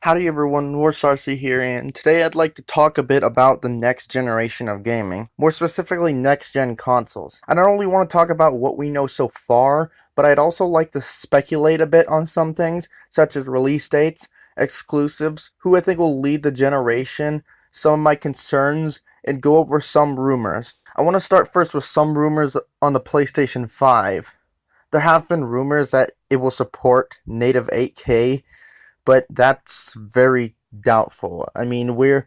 Howdy everyone, Warsarcy here, and today I'd like to talk a bit about the next generation of gaming, more specifically next-gen consoles. I not only want to talk about what we know so far, but I'd also like to speculate a bit on some things, such as release dates, exclusives, who I think will lead the generation, some of my concerns, and go over some rumors. I want to start first with some rumors on the PlayStation 5. There have been rumors that it will support native 8K, but that's very doubtful. I mean, we're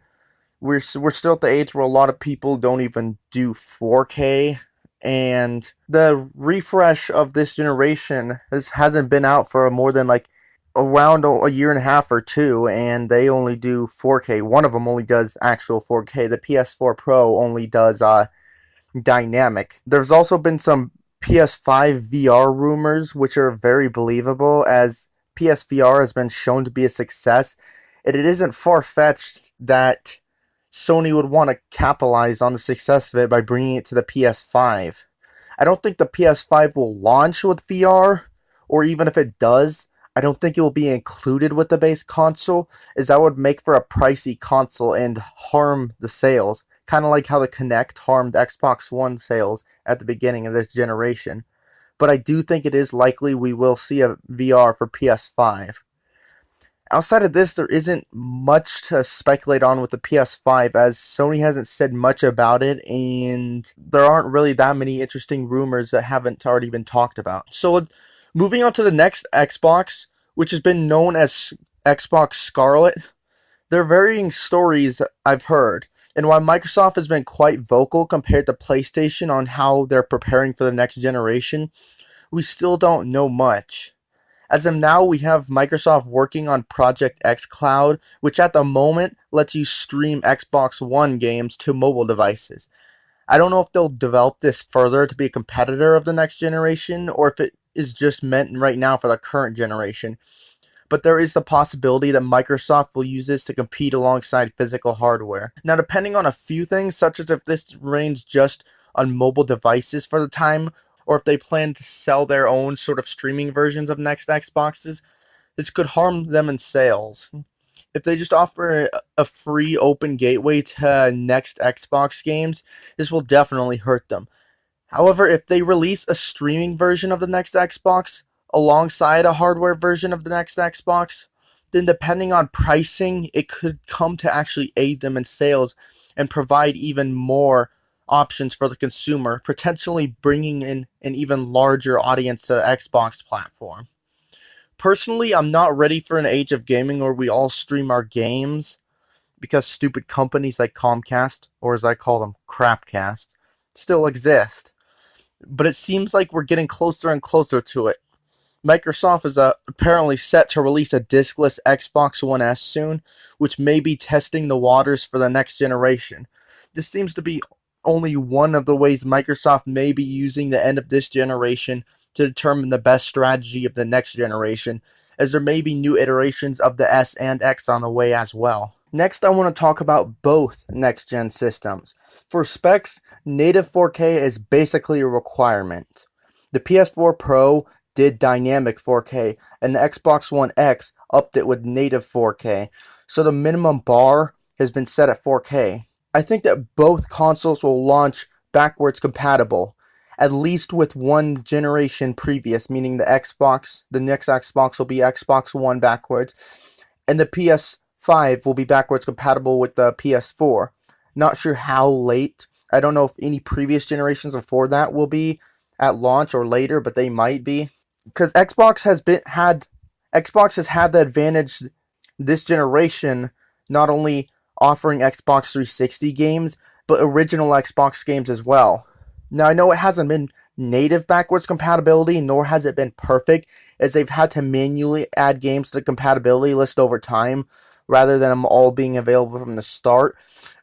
still at the age where a lot of people don't even do 4K, and the refresh of this generation hasn't been out for more than like around a year and a half or two, and they only do 4K. One of them only does actual 4K. The PS4 Pro only does dynamic. There's also been some PS5 VR rumors, which are very believable, as PSVR has been shown to be a success, and it isn't far-fetched that Sony would want to capitalize on the success of it by bringing it to the PS5. I don't think the PS5 will launch with VR, or even if it does, I don't think it will be included with the base console, as that would make for a pricey console and harm the sales, kind of like how the Kinect harmed Xbox One sales at the beginning of this generation. But I do think it is likely we will see a VR for PS5. Outside of this, there isn't much to speculate on with the PS5, as Sony hasn't said much about it, and there aren't really that many interesting rumors that haven't already been talked about. So, moving on to the next Xbox, which has been known as Xbox Scarlett, there are varying stories I've heard, and while Microsoft has been quite vocal compared to PlayStation on how they're preparing for the next generation, we still don't know much. As of now, we have Microsoft working on Project xCloud, which at the moment lets you stream Xbox One games to mobile devices. I don't know if they'll develop this further to be a competitor of the next generation, or if it is just meant right now for the current generation. But there is the possibility that Microsoft will use this to compete alongside physical hardware. Now, depending on a few things, such as if this remains just on mobile devices for the time, or if they plan to sell their own sort of streaming versions of next Xboxes, this could harm them in sales. If they just offer a free open gateway to next Xbox games, this will definitely hurt them. However, if they release a streaming version of the next Xbox alongside a hardware version of the next Xbox, then depending on pricing, it could come to actually aid them in sales and provide even more options for the consumer, potentially bringing in an even larger audience to the Xbox platform. Personally, I'm not ready for an age of gaming where we all stream our games, because stupid companies like Comcast, or as I call them, Crapcast, still exist. But it seems like we're getting closer and closer to it. Microsoft is apparently set to release a discless Xbox One S soon, which may be testing the waters for the next generation. This seems to be only one of the ways Microsoft may be using the end of this generation to determine the best strategy of the next generation, as there may be new iterations of the S and X on the way as well. Next, I want to talk about both next-gen systems. For specs, native 4K is basically a requirement. The PS4 Pro did dynamic 4K, and the Xbox One X upped it with native 4K, so the minimum bar has been set at 4K. I think that both consoles will launch backwards compatible, at least with one generation previous, meaning the next Xbox will be Xbox One backwards, and the PS5 will be backwards compatible with the PS4. Not sure how late. I don't know if any previous generations before that will be at launch or later, but they might be. Because Xbox has had the advantage this generation, not only offering Xbox 360 games, but original Xbox games as well. Now, I know it hasn't been native backwards compatibility, nor has it been perfect, as they've had to manually add games to the compatibility list over time, rather than them all being available from the start.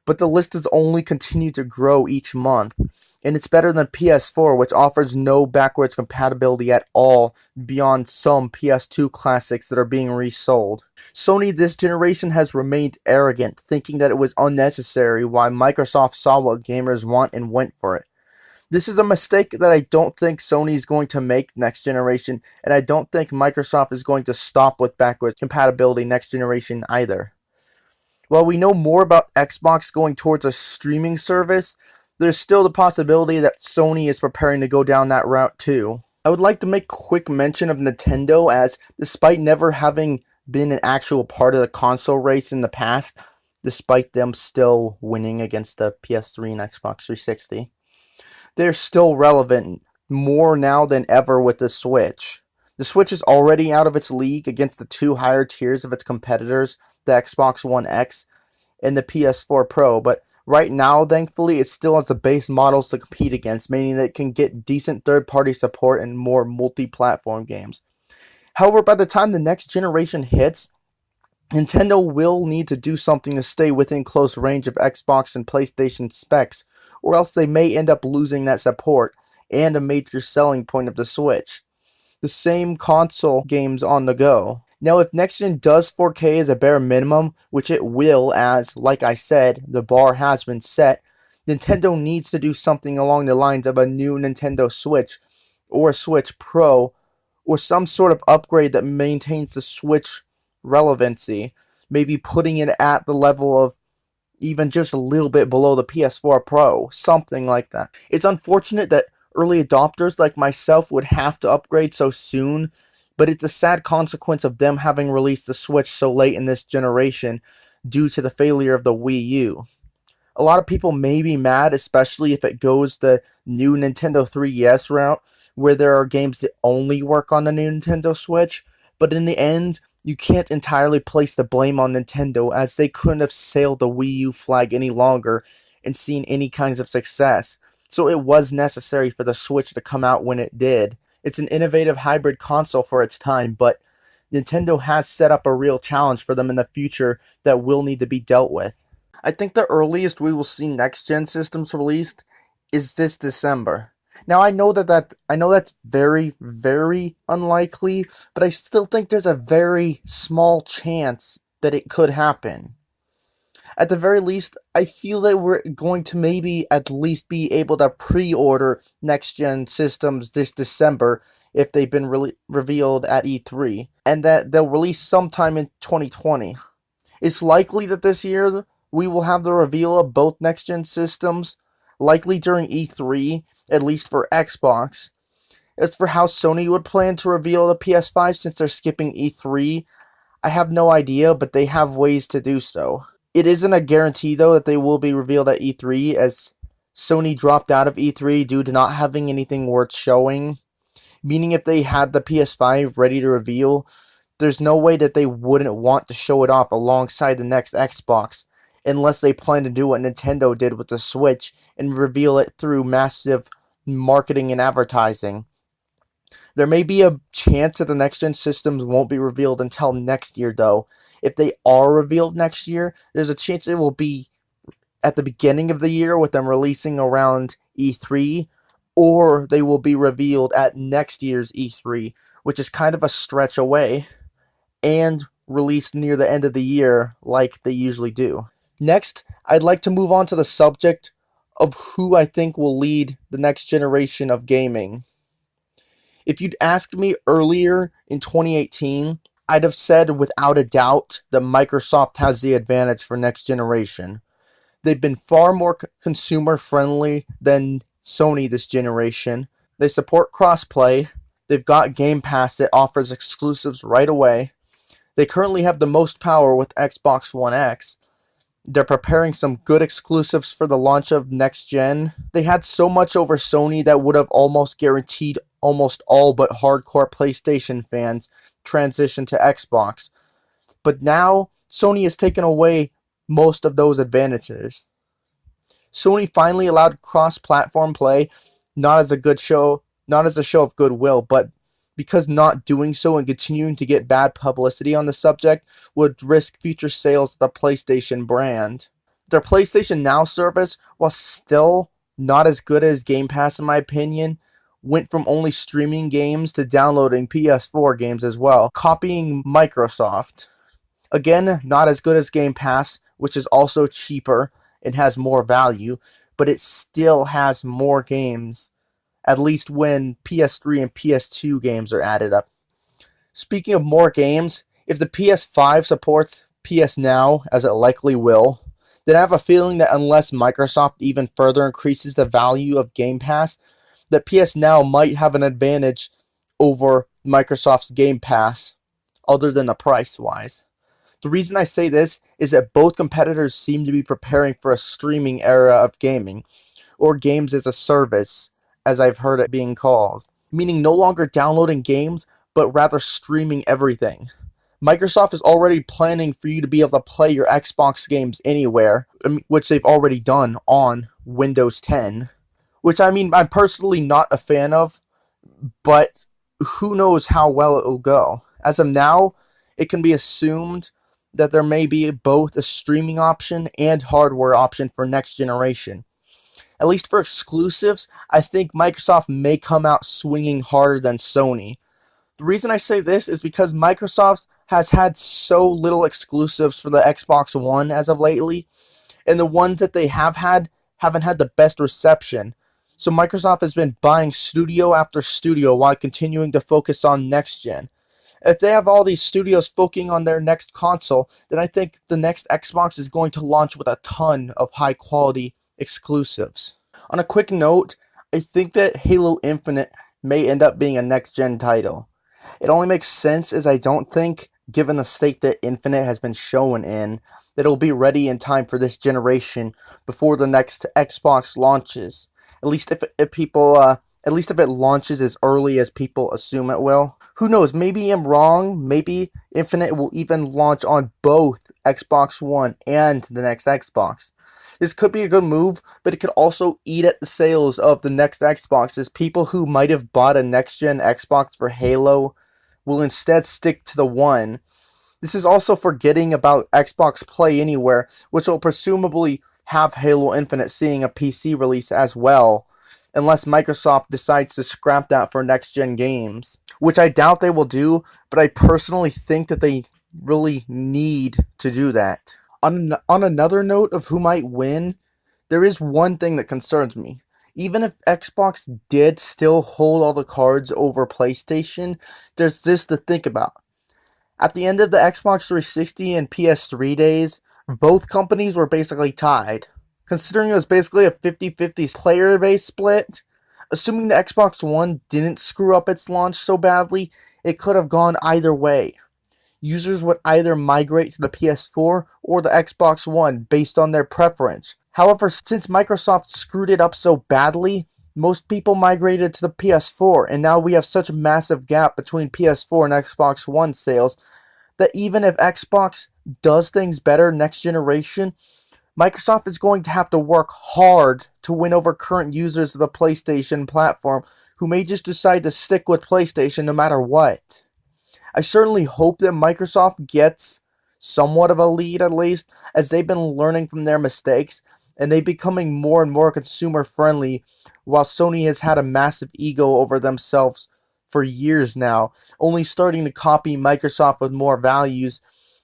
But the list has only continued to grow each month, and it's better than PS4, which offers no backwards compatibility at all beyond some PS2 classics that are being resold. Sony this generation has remained arrogant, thinking that it was unnecessary, while Microsoft saw what gamers want and went for it. This is a mistake that I don't think Sony is going to make next generation, and I don't think Microsoft is going to stop with backwards compatibility next generation either. While we know more about Xbox going towards a streaming service, there's still the possibility that Sony is preparing to go down that route too. I would like to make quick mention of Nintendo, as despite never having been an actual part of the console race in the past, despite them still winning against the PS3 and Xbox 360, they're still relevant more now than ever with the Switch. The Switch is already out of its league against the two higher tiers of its competitors, the Xbox One X and the PS4 Pro, but right now, thankfully, it still has the base models to compete against, meaning that it can get decent third-party support and more multi-platform games. However, by the time the next generation hits, Nintendo will need to do something to stay within close range of Xbox and PlayStation specs, or else they may end up losing that support and a major selling point of the Switch: the same console games on the go. Now, if next gen does 4K as a bare minimum, which it will, as, like I said, the bar has been set, Nintendo needs to do something along the lines of a new Nintendo Switch or a Switch Pro, or some sort of upgrade that maintains the Switch relevancy, maybe putting it at the level of even just a little bit below the PS4 Pro, something like that. It's unfortunate that early adopters like myself would have to upgrade so soon, but it's a sad consequence of them having released the Switch so late in this generation due to the failure of the Wii U. A lot of people may be mad, especially if it goes the new Nintendo 3DS route, where there are games that only work on the new Nintendo Switch, but in the end, you can't entirely place the blame on Nintendo, as they couldn't have sailed the Wii U flag any longer and seen any kinds of success, so it was necessary for the Switch to come out when it did. It's an innovative hybrid console for its time, but Nintendo has set up a real challenge for them in the future that will need to be dealt with. I think the earliest we will see next gen systems released is this December. Now I know that's very, very unlikely, but I still think there's a very small chance that it could happen. At the very least, I feel that we're going to maybe at least be able to pre-order next gen systems this December if they've been revealed at E3, and that they'll release sometime in 2020. It's likely that this year we will have the reveal of both next gen systems, likely during E3, at least for Xbox. As for how Sony would plan to reveal the PS5 since they're skipping E3, I have no idea, but they have ways to do so. It isn't a guarantee, though, that they will be revealed at E3, as Sony dropped out of E3 due to not having anything worth showing, meaning if they had the PS5 ready to reveal, there's no way that they wouldn't want to show it off alongside the next Xbox, unless they plan to do what Nintendo did with the Switch and reveal it through massive marketing and advertising. There may be a chance that the next gen systems won't be revealed until next year, though. If they are revealed next year, there's a chance it will be at the beginning of the year with them releasing around E3, or they will be revealed at next year's E3, which is kind of a stretch away, and released near the end of the year like they usually do. Next, I'd like to move on to the subject of who I think will lead the next generation of gaming. If you'd asked me earlier in 2018, I'd have said without a doubt that Microsoft has the advantage for next generation. They've been far more consumer friendly than Sony this generation. They support crossplay. They've got Game Pass that offers exclusives right away. They currently have the most power with Xbox One X. They're preparing some good exclusives for the launch of next gen. They had so much over Sony that would have almost guaranteed almost all but hardcore PlayStation fans transition to Xbox. But now, Sony has taken away most of those advantages. Sony finally allowed cross-platform play, not as a show of goodwill, but because not doing so and continuing to get bad publicity on the subject would risk future sales of the PlayStation brand. Their PlayStation Now service, while still not as good as Game Pass in my opinion, went from only streaming games to downloading PS4 games as well, copying Microsoft. Again, not as good as Game Pass, which is also cheaper and has more value, but it still has more games, at least when PS3 and PS2 games are added up. Speaking of more games, if the PS5 supports PS Now, as it likely will, then I have a feeling that unless Microsoft even further increases the value of Game Pass, that PS Now might have an advantage over Microsoft's Game Pass, other than the price wise. The reason I say this is that both competitors seem to be preparing for a streaming era of gaming, or games as a service, as I've heard it being called, meaning no longer downloading games, but rather streaming everything. Microsoft is already planning for you to be able to play your Xbox games anywhere, which they've already done on Windows 10, which I'm personally not a fan of, but who knows how well it will go. As of now, it can be assumed that there may be both a streaming option and hardware option for next generation. At least for exclusives, I think Microsoft may come out swinging harder than Sony. The reason I say this is because Microsoft has had so little exclusives for the Xbox One as of lately, and the ones that they have had haven't had the best reception. So Microsoft has been buying studio after studio while continuing to focus on next gen. If they have all these studios focusing on their next console, then I think the next Xbox is going to launch with a ton of high quality exclusives. On a quick note, I think that Halo Infinite may end up being a next gen title. It only makes sense as I don't think, given the state that Infinite has been shown in, that it'll be ready in time for this generation before the next Xbox launches. At least if it launches as early as people assume it will. Who knows, maybe I'm wrong, maybe Infinite will even launch on both Xbox One and the next Xbox. This could be a good move, but it could also eat at the sales of the next Xbox, as people who might have bought a next-gen Xbox for Halo will instead stick to the One. This is also forgetting about Xbox Play Anywhere, which will presumably have Halo Infinite seeing a PC release as well, unless Microsoft decides to scrap that for next-gen games, which I doubt they will do, but I personally think that they really need to do that. On another note of who might win, there is one thing that concerns me. Even if Xbox did still hold all the cards over PlayStation, there's this to think about. At the end of the Xbox 360 and PS3 days, both companies were basically tied. Considering it was basically a 50-50 player base split, assuming the Xbox One didn't screw up its launch so badly, it could have gone either way. Users would either migrate to the PS4 or the Xbox One based on their preference. However, since Microsoft screwed it up so badly, most people migrated to the PS4, and now we have such a massive gap between PS4 and Xbox One sales that even if Xbox does things better next generation, Microsoft is going to have to work hard to win over current users of the PlayStation platform who may just decide to stick with PlayStation no matter what. I certainly hope that Microsoft gets somewhat of a lead at least, as they've been learning from their mistakes and they're becoming more and more consumer friendly, while Sony has had a massive ego over themselves for years now, only starting to copy Microsoft with more values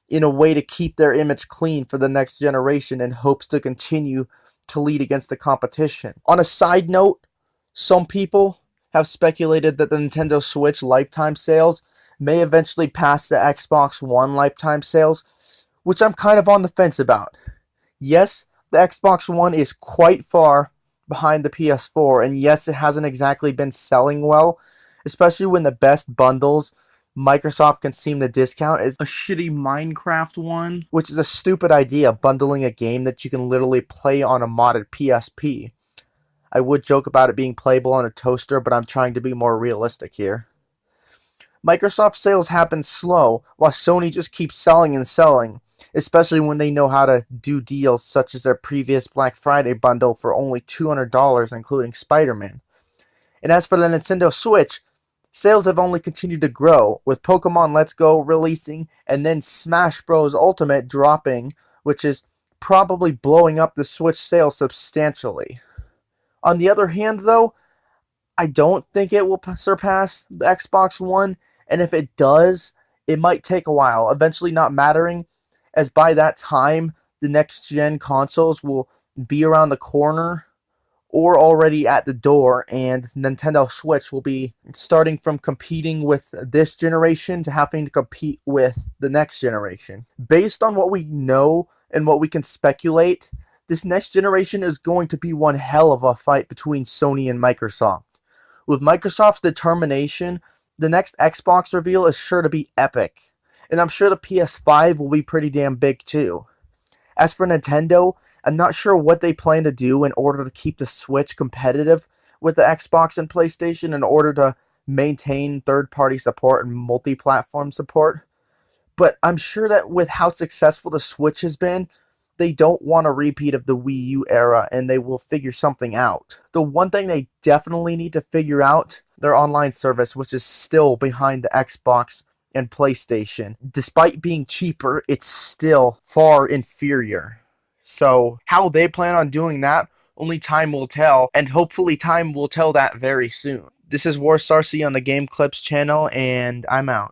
in a way to keep their image clean for the next generation in hopes to continue to lead against the competition. On a side note, some people have speculated that the Nintendo Switch lifetime sales may eventually pass the Xbox One lifetime sales, which I'm kind of on the fence about. Yes, the Xbox One is quite far behind the PS4, and yes, it hasn't exactly been selling well, especially when the best bundles Microsoft can seem to discount is a shitty Minecraft one, which is a stupid idea, bundling a game that you can literally play on a modded PSP. I would joke about it being playable on a toaster, but I'm trying to be more realistic here. Microsoft sales happen slow, while Sony just keeps selling and selling, especially when they know how to do deals such as their previous Black Friday bundle for only $200, including Spider-Man. And as for the Nintendo Switch, sales have only continued to grow, with Pokemon Let's Go releasing and then Smash Bros. Ultimate dropping, which is probably blowing up the Switch sales substantially. On the other hand, though, I don't think it will surpass the Xbox One, and if it does, it might take a while, eventually not mattering, as by that time, the next-gen consoles will be around the corner, or already at the door, and Nintendo Switch will be starting from competing with this generation to having to compete with the next generation. Based on what we know and what we can speculate, this next generation is going to be one hell of a fight between Sony and Microsoft. With Microsoft's determination, the next Xbox reveal is sure to be epic, and I'm sure the PS5 will be pretty damn big too. As for Nintendo, I'm not sure what they plan to do in order to keep the Switch competitive with the Xbox and PlayStation in order to maintain third-party support and multi-platform support. But I'm sure that with how successful the Switch has been, they don't want a repeat of the Wii U era, and they will figure something out. The one thing they definitely need to figure out, their online service, which is still behind the Xbox and PlayStation. Despite being cheaper, it's still far inferior. So how they plan on doing that, only time will tell, and hopefully time will tell that very soon. This is War Sarcy on the Game Clips channel, and I'm out.